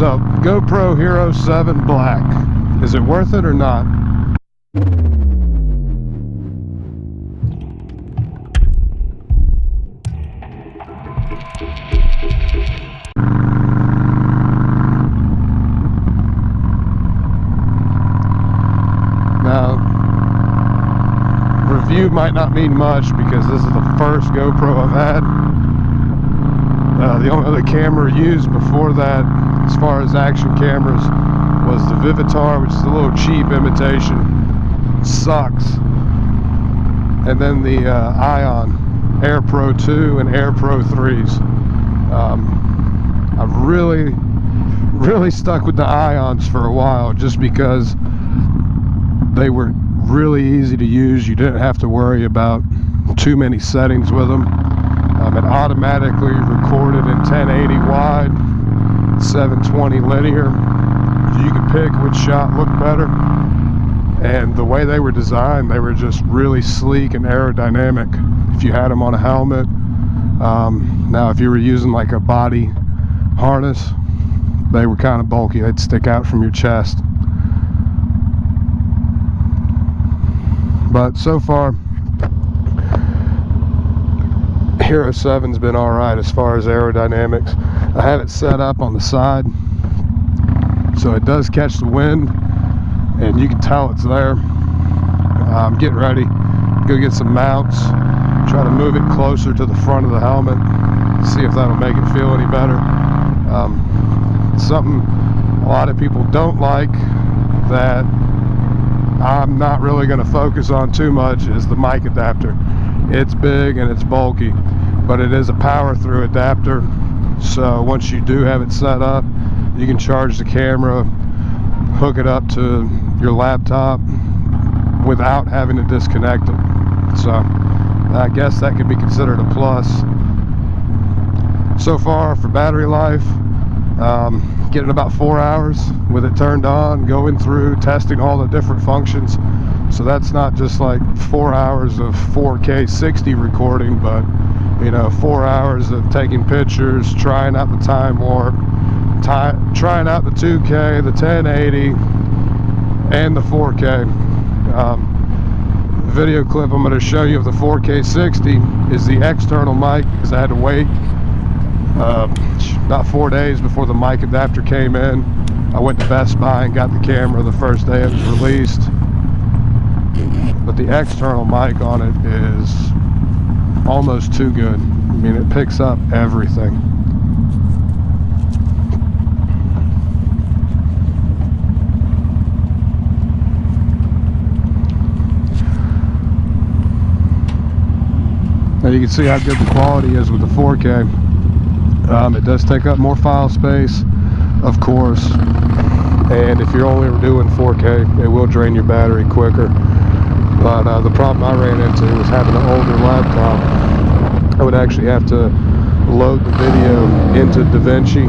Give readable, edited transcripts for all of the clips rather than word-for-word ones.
So, GoPro Hero 7 Black. Is it worth it or not? Now, review might not mean much because this is the first GoPro I've had. The only other camera used before that, as far as action cameras, was the Vivitar, which is a little cheap imitation. Sucks. And then the Ion Air Pro 2 and Air Pro 3s. I've really stuck with the Ions for a while just because they were really easy to use. You didn't have to worry about too many settings with them. It automatically recorded in 1080 wide, 720 linear. So you could pick which shot looked better. And the way they were designed, they were just really sleek and aerodynamic if you had them on a helmet. Now if you were using like a body harness, they were kind of bulky. They'd stick out from your chest. But so far, Hero 7's been alright as far as aerodynamics. I have it set up on the side, so it does catch the wind, and you can tell it's there. I'm getting ready, go get some mounts, try to move it closer to the front of the helmet, see if that'll make it feel any better. Something a lot of people don't like that I'm not really going to focus on too much is the mic adapter. It's big and it's bulky, but it is a power through adapter, so once you do have it set up, you can charge the camera, hook it up to your laptop without having to disconnect it. So I guess that could be considered a plus. So far for battery life, getting about 4 hours with it turned on, going through testing all the different functions. So that's not just like 4 hours of 4K 60 recording, but you know, 4 hours of taking pictures, trying out the time warp, trying out the 2K, the 1080, and the 4K. The video clip I'm going to show you of the 4K 60 is the external mic, because I had to wait about 4 days before the mic adapter came in. I went to Best Buy and got the camera the first day it was released. But the external mic on it is almost too good. I mean, it picks up everything. Now you can see how good the quality is with the 4K. It does take up more file space, of course, and if you're only doing 4K, it will drain your battery quicker. But the problem I ran into was having an older laptop. I would actually have to load the video into DaVinci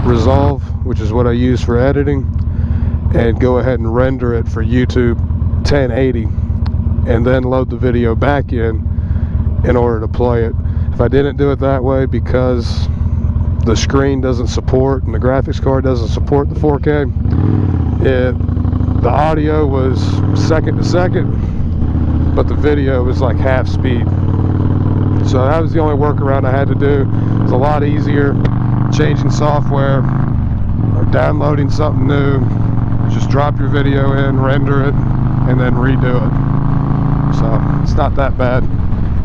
Resolve, which is what I use for editing, and go ahead and render it for YouTube 1080, and then load the video back in order to play it. If I didn't do it that way, because the screen doesn't support and the graphics card doesn't support the 4K, the audio was second to second, but the video was like half speed. So that was the only workaround I had to do. It was a lot easier changing software or downloading something new. Just drop your video in, render it, and then redo it. So it's not that bad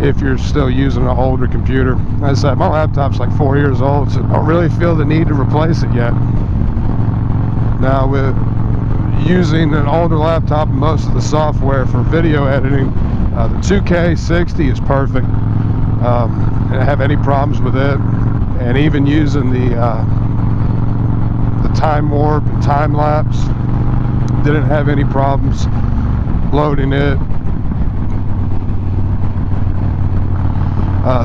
if you're still using an older computer. As I said, my laptop's like 4 years old, so I don't really feel the need to replace it yet. Now with using an older laptop and most of the software for video editing, the 2K 60 is perfect. I didn't have any problems with it, and even using the time warp and time lapse, didn't have any problems loading it.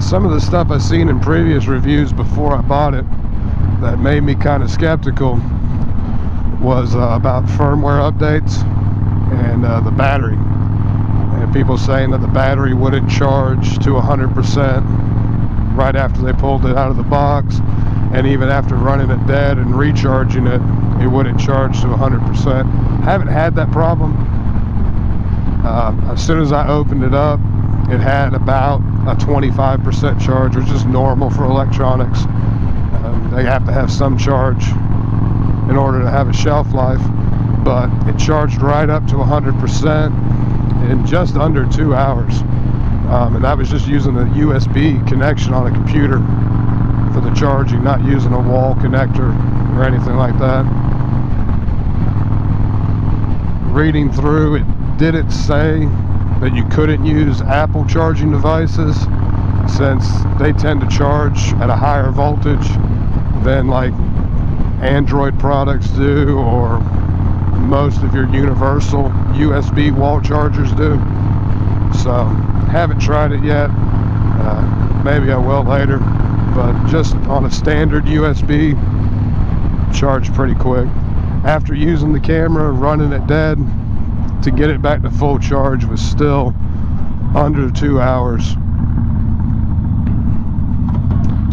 Some of the stuff I've seen in previous reviews before I bought it that made me kind of skeptical was about firmware updates and the battery. And people saying that the battery wouldn't charge to 100% right after they pulled it out of the box, and even after running it dead and recharging it, it wouldn't charge to 100%. Haven't had that problem. As soon as I opened it up, it had about a 25% charge, which is normal for electronics. They have to have some charge in order to have a shelf life, but it charged right up to 100% in just under 2 hours. And that was just using a USB connection on a computer for the charging, not using a wall connector or anything like that. Reading through, it didn't say that you couldn't use Apple charging devices, since they tend to charge at a higher voltage than like Android products do, or most of your universal USB wall chargers do. So haven't tried it yet. Maybe I will later, but just on a standard USB, charged pretty quick. After using the camera, running it dead, to get it back to full charge was still under 2 hours.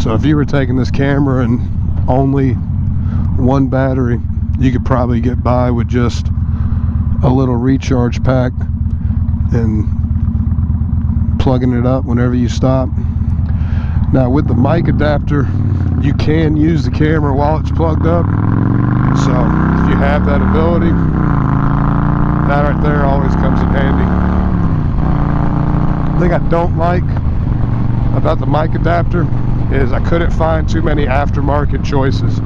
So if you were taking this camera and only one battery, you could probably get by with just a little recharge pack and plugging it up whenever you stop. Now with the mic adapter, you can use the camera while it's plugged up. So if you have that ability, that right there always comes in handy. The thing I don't like about the mic adapter is I couldn't find too many aftermarket choices.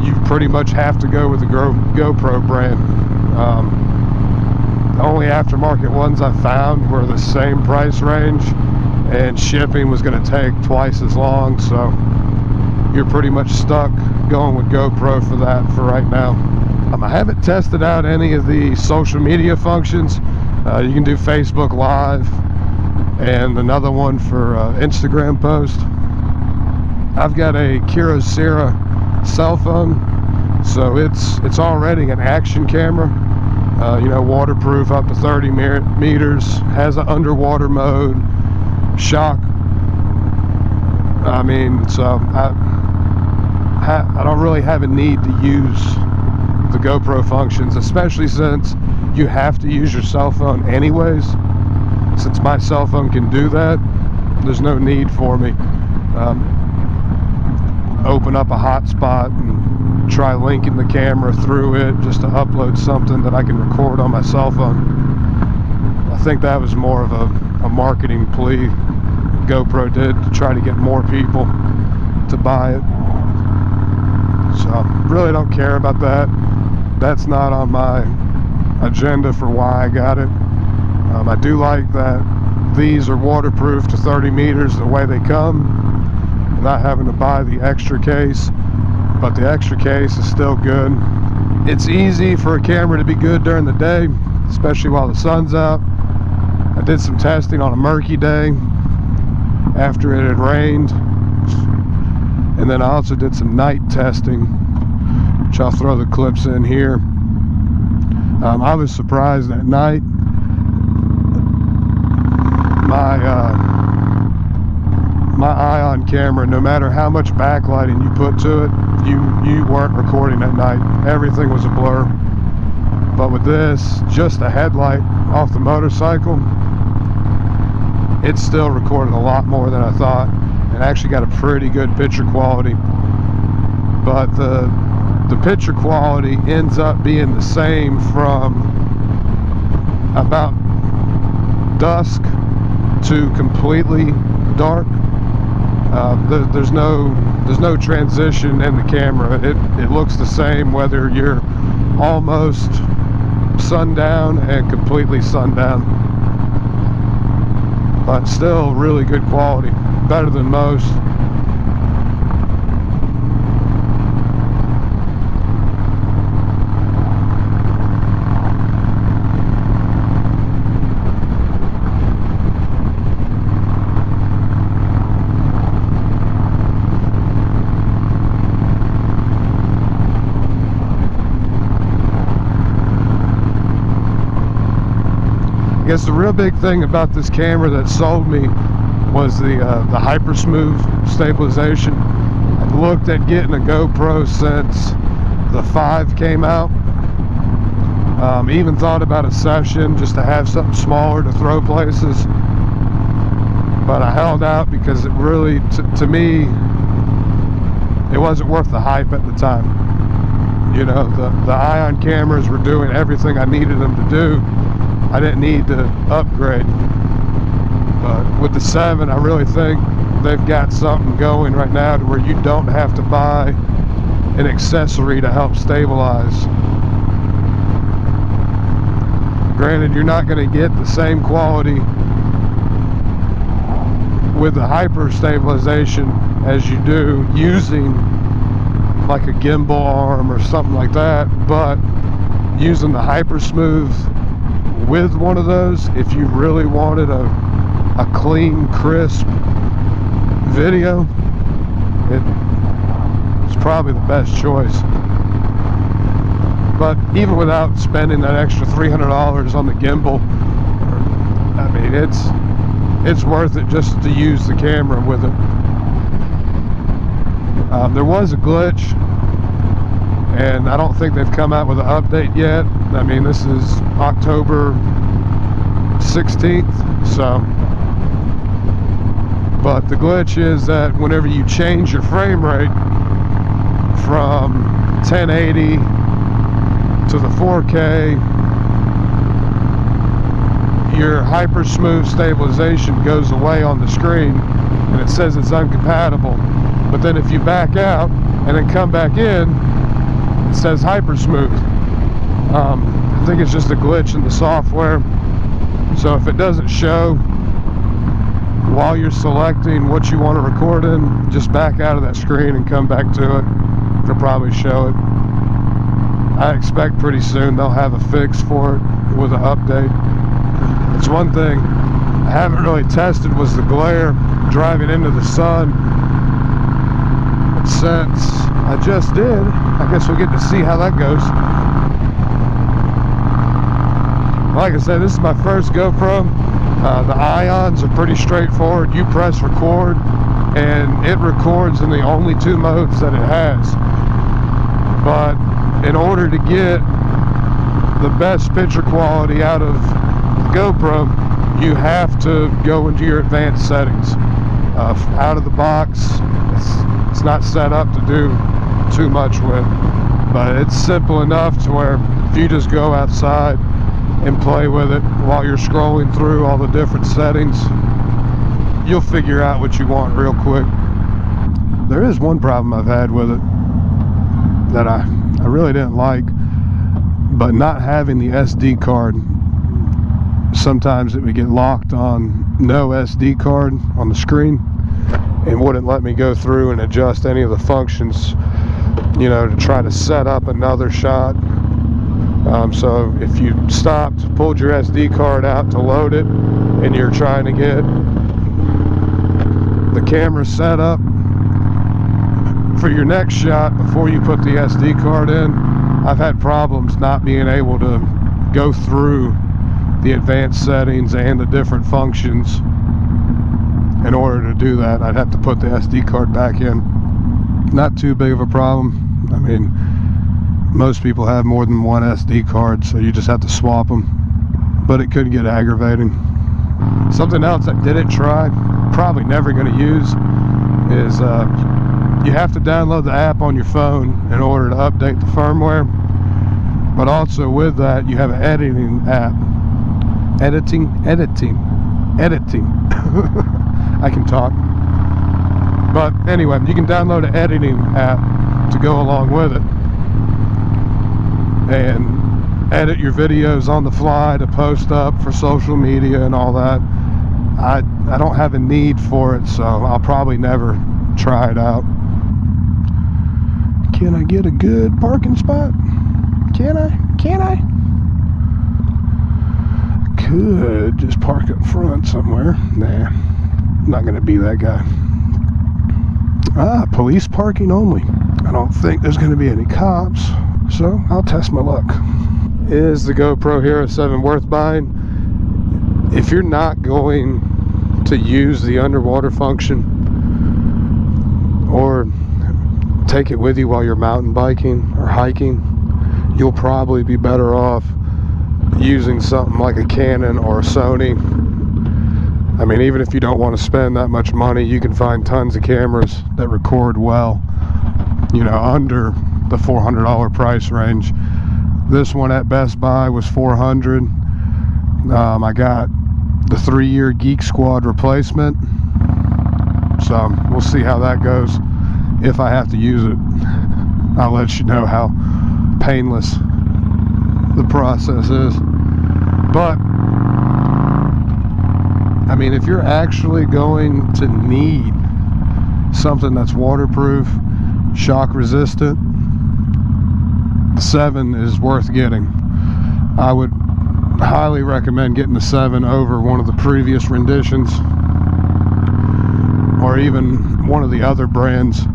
You pretty much have to go with the GoPro brand. The only aftermarket ones I found were the same price range, and shipping was going to take twice as long, so you're pretty much stuck going with GoPro for that for right now. I haven't tested out any of the social media functions. You can do Facebook Live and another one for Instagram post. I've got a Kyocera cell phone, so it's already an action camera. You know, waterproof up to 30 meters, has an underwater mode, shock. I mean, so I don't really have a need to use the GoPro functions, especially since you have to use your cell phone anyways. Since my cell phone can do that, there's no need for me open up a hotspot and try linking the camera through it just to upload something that I can record on my cell phone. I think that was more of a marketing plea GoPro did to try to get more people to buy it. So really don't care about that. That's not on my agenda for why I got it. I do like that these are waterproof to 30 meters the way they come, not having to buy the extra case, but the extra case is still good. It's easy for a camera to be good during the day, especially while the sun's out. I did some testing on a murky day after it had rained, and then I also did some night testing, which I'll throw the clips in here. I was surprised at night. My Ion camera, no matter how much backlighting you put to it, you weren't recording at night. Everything was a blur. But with this, just a headlight off the motorcycle, it still recorded a lot more than I thought, and actually got a pretty good picture quality. But the picture quality ends up being the same from about dusk to completely dark. There's no transition in the camera. It looks the same whether you're almost sundown and completely sundown. But still really good quality, better than most. I guess the real big thing about this camera that sold me was the hyper smooth stabilization. I looked at getting a GoPro since the 5 came out. Even thought about a session just to have something smaller to throw places, but I held out because it really, to me, it wasn't worth the hype at the time. You know, the ion cameras were doing everything I needed them to do. I didn't need to upgrade. But with the 7, I really think they've got something going right now to where you don't have to buy an accessory to help stabilize. Granted, you're not going to get the same quality with the hyper stabilization as you do using like a gimbal arm or something like that, but using the hyper smooth with one of those, if you really wanted a clean, crisp video, it's probably the best choice. But even without spending that extra $300 on the gimbal, I mean, it's worth it just to use the camera with it. There was a glitch, and I don't think they've come out with an update yet. I mean, this is October 16th, so. But the glitch is that whenever you change your frame rate from 1080 to the 4K, your hyper smooth stabilization goes away on the screen and it says it's incompatible. But then if you back out and then come back in, it says hyper smooth. I think it's just a glitch in the software. So if it doesn't show while you're selecting what you want to record in, just back out of that screen and come back to it. It'll probably show it. I expect pretty soon they'll have a fix for it with an update. It's one thing I haven't really tested was the glare driving into the sun. Since I just did, I guess we'll get to see how that goes. Like I said, this is my first GoPro. The ions are pretty straightforward. You press record and it records in the only 2 modes that it has. But in order to get the best picture quality out of the GoPro, you have to go into your advanced settings. Out of the box, it's not set up to do too much with, but it's simple enough to where if you just go outside and play with it while you're scrolling through all the different settings, you'll figure out what you want real quick. There is one problem I've had with it that I really didn't like, but not having the SD card, sometimes it would get locked on no SD card on the screen and wouldn't let me go through and adjust any of the functions, you know, to try to set up another shot. So if you stopped, pulled your SD card out to load it, and you're trying to get the camera set up for your next shot before you put the SD card in, I've had problems not being able to go through the advanced settings and the different functions. In order to do that, I'd have to put the SD card back in. Not too big of a problem. I mean, most people have more than one SD card, so you just have to swap them. But it could get aggravating. Something else I didn't try, probably never going to use, is you have to download the app on your phone in order to update the firmware. But also with that, you have an editing app. Editing. I can talk. But anyway, you can download an editing app to go along with it and edit your videos on the fly to post up for social media and all that. I don't have a need for it, so I'll probably never try it out. Can I get a good parking spot? Can I? Could just park up front somewhere. Nah, I'm not gonna be that guy. Police parking only. I don't think there's gonna be any cops, so I'll test my luck. Is the GoPro Hero 7 worth buying? If you're not going to use the underwater function, or take it with you while you're mountain biking or hiking, you'll probably be better off using something like a Canon or a Sony. I mean, even if you don't want to spend that much money, you can find tons of cameras that record well, you know, under the $400 price range. This one at Best Buy was $400. I got the 3-year Geek Squad replacement, so we'll see how that goes. If I have to use it, I'll let you know how painless the process is. But I mean, if you're actually going to need something that's waterproof, shock resistant, the 7 is worth getting. I would highly recommend getting the 7 over one of the previous renditions, or even one of the other brands.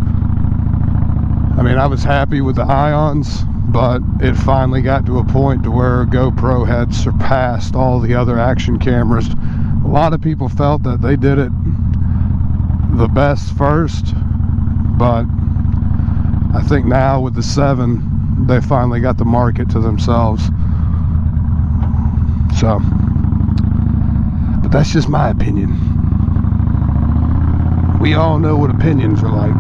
I mean, I was happy with the Ions, but it finally got to a point to where GoPro had surpassed all the other action cameras. A lot of people felt that they did it the best first, but I think now with the 7, they finally got the market to themselves. So, but that's just my opinion. We all know what opinions are like.